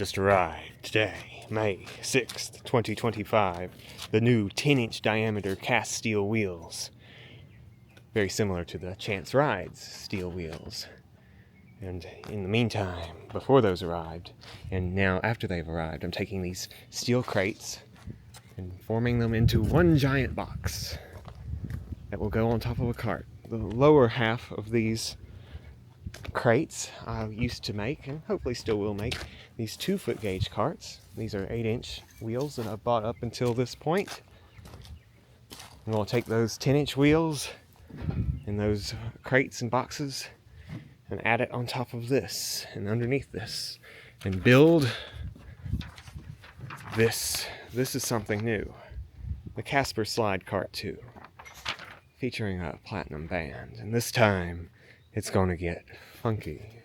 just arrived today, May 6th, 2025. The new 10-inch diameter cast steel wheels. Very similar to the Chance Rides steel wheels. And in the meantime, before those arrived, and now after they've arrived, I'm taking these steel crates and forming them into one giant box that will go on top of a cart. The lower half of these crates I used to make, and hopefully still will make, these 2-foot gauge carts. These are 8-inch wheels that I've bought up until this point. I'm going to take those 10-inch wheels and those crates and boxes and add it on top of this and underneath this and build this. This is something new. The Casper Slide Cart 2, featuring a platinum band, and this time it's going to get funky.